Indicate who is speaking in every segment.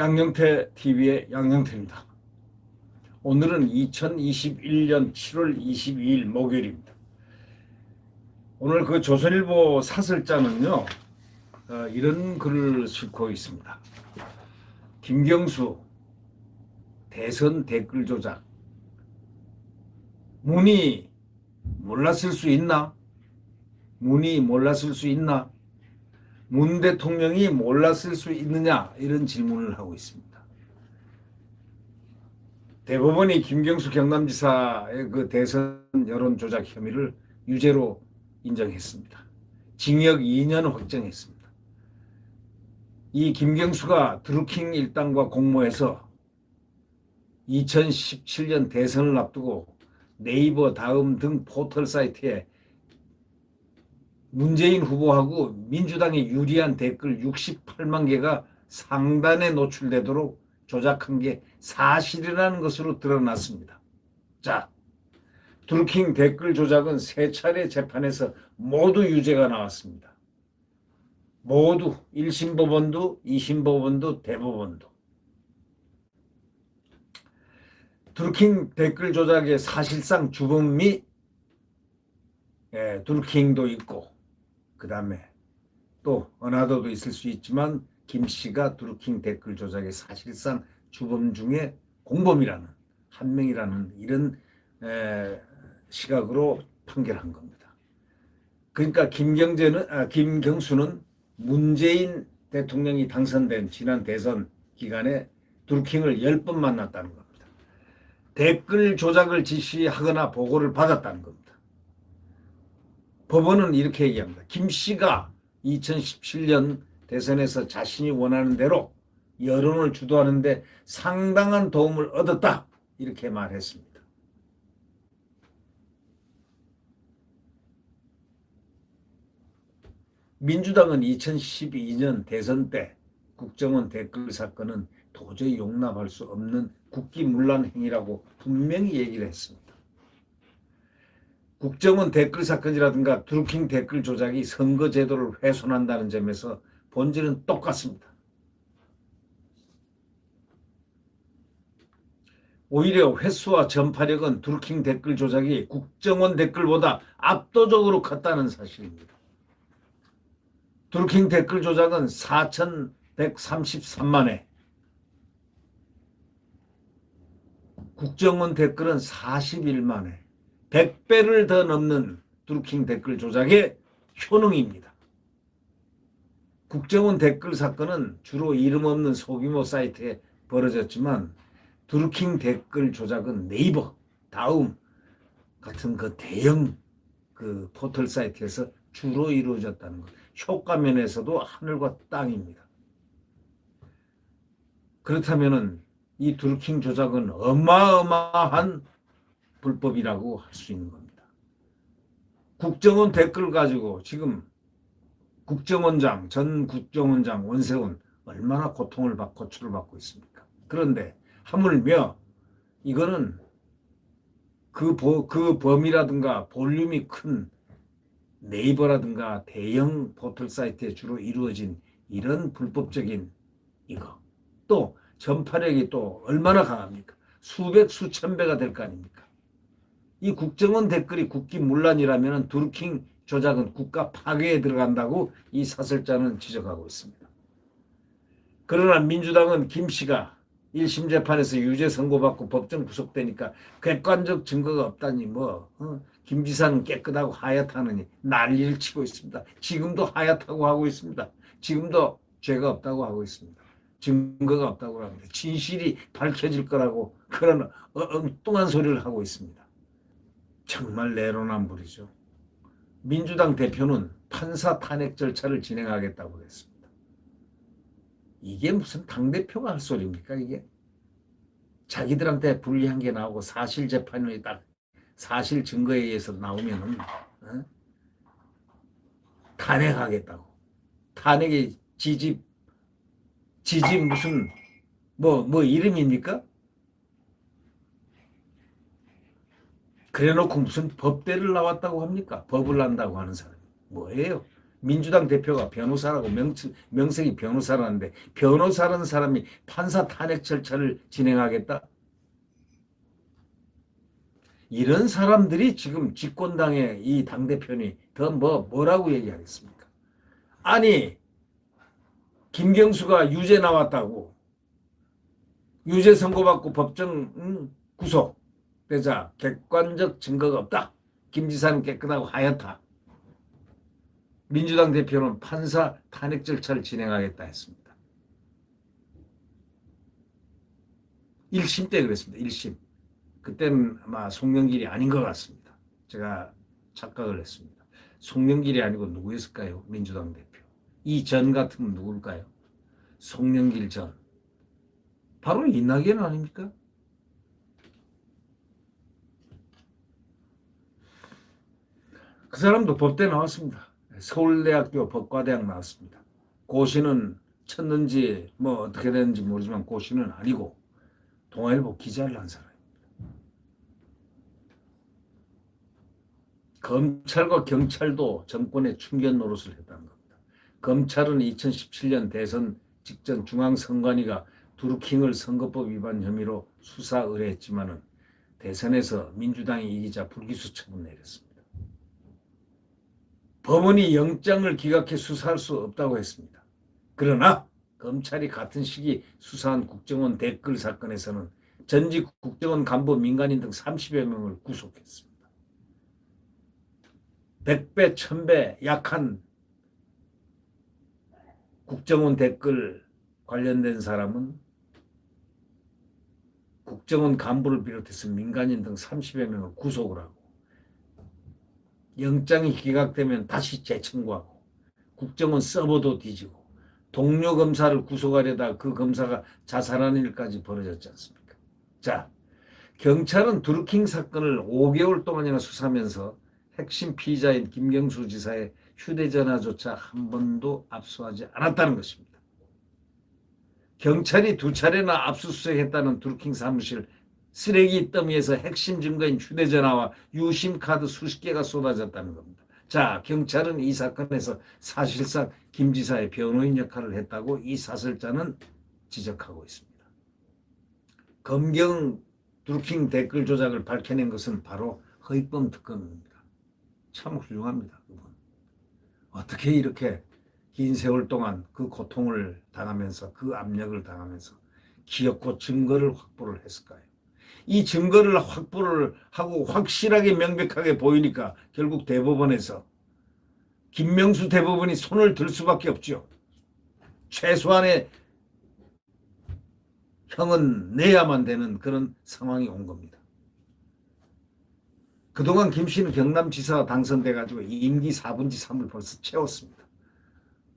Speaker 1: 양영태 TV의 양영태입니다. 오늘은 2021년 7월 22일 목요일입니다. 오늘 그 조선일보 사설자는요, 이런 글을 싣고 있습니다. 김경수 대선 댓글 조작. 문이 몰랐을 수 있나? 문이 몰랐을 수 있나? 문 대통령이 몰랐을 수 있느냐? 이런 질문을 하고 있습니다. 대법원이 김경수 경남지사의 그 대선 여론 조작 혐의를 유죄로 인정했습니다. 징역 2년 확정했습니다. 이 김경수가 드루킹 일당과 공모해서 2017년 대선을 앞두고 네이버, 다음 등 포털 사이트에 문재인 후보하고 민주당에 유리한 댓글 68만 개가 상단에 노출되도록 조작한 게 사실이라는 것으로 드러났습니다. 자, 드루킹 댓글 조작은 세 차례 재판에서 모두 유죄가 나왔습니다. 모두 1심 법원도 2심 법원도 대법원도. 드루킹 댓글 조작의 사실상 주범이 드루킹도 있고, 그 다음에 또 어나더도 있을 수 있지만 김 씨가 드루킹 댓글 조작의 사실상 주범 중에 공범이라는, 한 명이라는 이런 시각으로 판결한 겁니다. 그러니까 김경수는 문재인 대통령이 당선된 지난 대선 기간에 드루킹을 10번 만났다는 겁니다. 댓글 조작을 지시하거나 보고를 받았다는 겁니다. 법원은 이렇게 얘기합니다. 김 씨가 2017년 대선에서 자신이 원하는 대로 여론을 주도하는데 상당한 도움을 얻었다, 이렇게 말했습니다. 민주당은 2012년 대선 때 국정원 댓글 사건은 도저히 용납할 수 없는 국기문란 행위라고 분명히 얘기를 했습니다. 국정원 댓글 사건이라든가 드루킹 댓글 조작이 선거제도를 훼손한다는 점에서 본질은 똑같습니다. 오히려 횟수와 전파력은 드루킹 댓글 조작이 국정원 댓글보다 압도적으로 컸다는 사실입니다. 드루킹 댓글 조작은 4,133만 회, 국정원 댓글은 41만 회, 100배를 더 넘는 드루킹 댓글 조작의 효능입니다. 국정원 댓글 사건은 주로 이름 없는 소규모 사이트에 벌어졌지만 드루킹 댓글 조작은 네이버, 다음 같은 그 대형 그 포털 사이트에서 주로 이루어졌다는 것. 효과 면에서도 하늘과 땅입니다. 그렇다면은 이 드루킹 조작은 어마어마한 불법이라고 할 수 있는 겁니다. 국정원 댓글 가지고 지금 전 국정원장 원세훈 얼마나 고통을 받고 고초를 받고 있습니까? 그런데 하물며 이거는 그 범위라든가 볼륨이 큰 네이버라든가 대형 포털 사이트에 주로 이루어진 이런 불법적인 이거, 또 전파력이 또 얼마나 강합니까? 수백 수천 배가 될 거 아닙니까? 이 국정원 댓글이 국기문란이라면 드루킹 조작은 국가 파괴에 들어간다고 이 사설자는 지적하고 있습니다. 그러나 민주당은 김 씨가 1심 재판에서 유죄 선고받고 법정 구속되니까 객관적 증거가 없다니 김 지사는 깨끗하고 하얗다느니 난리를 치고 있습니다. 지금도 하얗다고 하고 있습니다. 지금도 죄가 없다고 하고 있습니다. 증거가 없다고 합니다. 진실이 밝혀질 거라고 그런 엉뚱한 소리를 하고 있습니다. 정말 내로남불이죠. 민주당 대표는 판사 탄핵 절차를 진행하겠다고 그랬습니다. 이게 무슨 당대표가 할 소리입니까, 이게? 자기들한테 불리한 게 나오고 사실 재판이 딱 사실 증거에 의해서 나오면은 탄핵하겠다고. 탄핵의 지집 무슨 이름입니까? 그래놓고 무슨 법대를 나왔다고 합니까? 법을 난다고 하는 사람이 뭐예요? 민주당 대표가 변호사라고 명색이 변호사라는데 변호사라는 사람이 판사 탄핵 절차를 진행하겠다? 이런 사람들이 지금 집권당의 이 당대표니 더 뭐라고 얘기하겠습니까? 아니, 김경수가 유죄 나왔다고 유죄 선고받고 법정 구속되자 객관적 증거가 없다. 김 지사는 깨끗하고 하얗다. 민주당 대표는 판사 탄핵 절차를 진행하겠다 했습니다. 1심 때 그랬습니다. 1심. 그때는 아마 송영길이 아닌 것 같습니다. 제가 착각을 했습니다. 송영길이 아니고 누구였을까요? 민주당 대표. 이 전 같으면 누굴까요? 송영길 전. 바로 이낙연 아닙니까? 그 사람도 법대 나왔습니다. 서울대학교 법과대학 나왔습니다. 고시는 쳤는지 뭐 어떻게 되는지 모르지만 고시는 아니고 동아일보 기자를 한 사람입니다. 검찰과 경찰도 정권의 충견 노릇을 했다는 겁니다. 검찰은 2017년 대선 직전 중앙선관위가 드루킹을 선거법 위반 혐의로 수사 의뢰했지만은 대선에서 민주당이 이기자 불기소 처분 내렸습니다. 법원이 영장을 기각해 수사할 수 없다고 했습니다. 그러나 검찰이 같은 시기 수사한 국정원 댓글 사건에서는 전직 국정원 간부 민간인 등 30여 명을 구속했습니다. 100배, 1000배 약한 국정원 댓글 관련된 사람은 국정원 간부를 비롯해서 민간인 등 30여 명을 구속을 하고 영장이 기각되면 다시 재청구하고 국정원 서버도 뒤지고 동료 검사를 구속하려다 그 검사가 자살하는 일까지 벌어졌지 않습니까? 자, 경찰은 드루킹 사건을 5개월 동안이나 수사하면서 핵심 피의자인 김경수 지사의 휴대전화조차 한 번도 압수하지 않았다는 것입니다. 경찰이 2차례나 압수수색했다는 드루킹 사무실 쓰레기 더미에서 핵심 증거인 휴대전화와 유심카드 수십 개가 쏟아졌다는 겁니다. 자, 경찰은 이 사건에서 사실상 김 지사의 변호인 역할을 했다고 이 사설자는 지적하고 있습니다. 검경 드루킹 댓글 조작을 밝혀낸 것은 바로 허위범 특검입니다. 참 훌륭합니다. 그분. 어떻게 이렇게 긴 세월 동안 그 고통을 당하면서 그 압력을 당하면서 기억고 증거를 확보를 했을까요? 이 증거를 확보를 하고 확실하게 명백하게 보이니까 결국 대법원에서 김명수 대법원이 손을 들 수밖에 없죠. 최소한의 형은 내야만 되는 그런 상황이 온 겁니다. 그동안 김 씨는 경남지사 당선돼가지고 임기 4분지 3을 벌써 채웠습니다.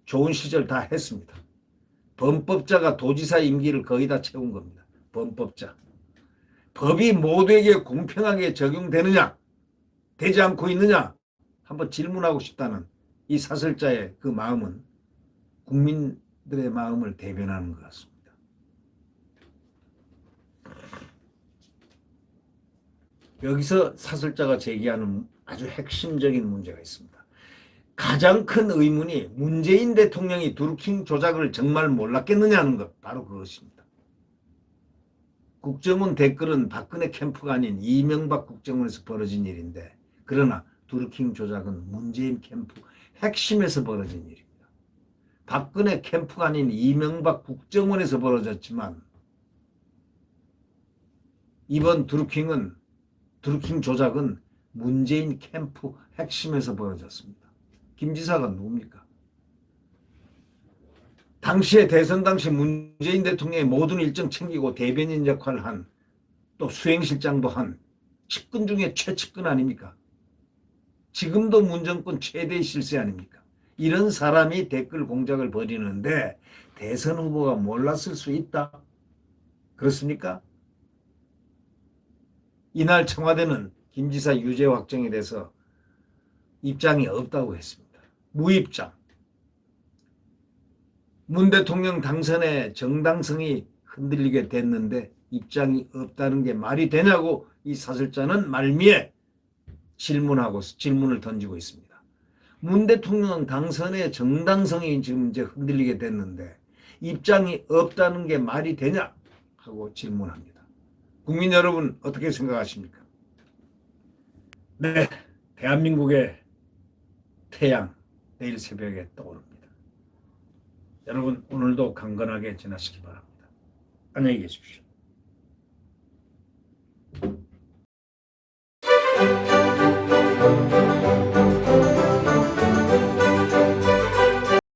Speaker 1: 좋은 시절 다 했습니다. 범법자가 도지사 임기를 거의 다 채운 겁니다. 범법자. 법이 모두에게 공평하게 적용되느냐, 되지 않고 있느냐 한번 질문하고 싶다는 이 사설자의 그 마음은 국민들의 마음을 대변하는 것 같습니다. 여기서 사설자가 제기하는 아주 핵심적인 문제가 있습니다. 가장 큰 의문이 문재인 대통령이 드루킹 조작을 정말 몰랐겠느냐는 것, 바로 그것입니다. 국정원 댓글은 박근혜 캠프가 아닌 이명박 국정원에서 벌어진 일인데, 그러나 드루킹 조작은 문재인 캠프 핵심에서 벌어진 일입니다. 박근혜 캠프가 아닌 이명박 국정원에서 벌어졌지만 이번 드루킹 조작은 문재인 캠프 핵심에서 벌어졌습니다. 김 지사가 누굽니까? 당시에 대선 당시 문재인 대통령의 모든 일정 챙기고 대변인 역할을 한, 또 수행실장도 한 측근 중에 최측근 아닙니까? 지금도 문정권 최대의 실세 아닙니까? 이런 사람이 댓글 공작을 벌이는데 대선 후보가 몰랐을 수 있다. 그렇습니까? 이날 청와대는 김 지사 유죄 확정에 대해서 입장이 없다고 했습니다. 무입장. 문 대통령 당선의 정당성이 흔들리게 됐는데 입장이 없다는 게 말이 되냐고 이 사설자는 말미에 질문을 던지고 있습니다. 문 대통령 당선의 정당성이 지금 이제 흔들리게 됐는데 입장이 없다는 게 말이 되냐 하고 질문합니다. 국민 여러분 어떻게 생각하십니까? 네, 대한민국의 태양 내일 새벽에 떠오릅니다. 여러분 오늘도 강건하게 지나시기 바랍니다. 안녕히 계십시오.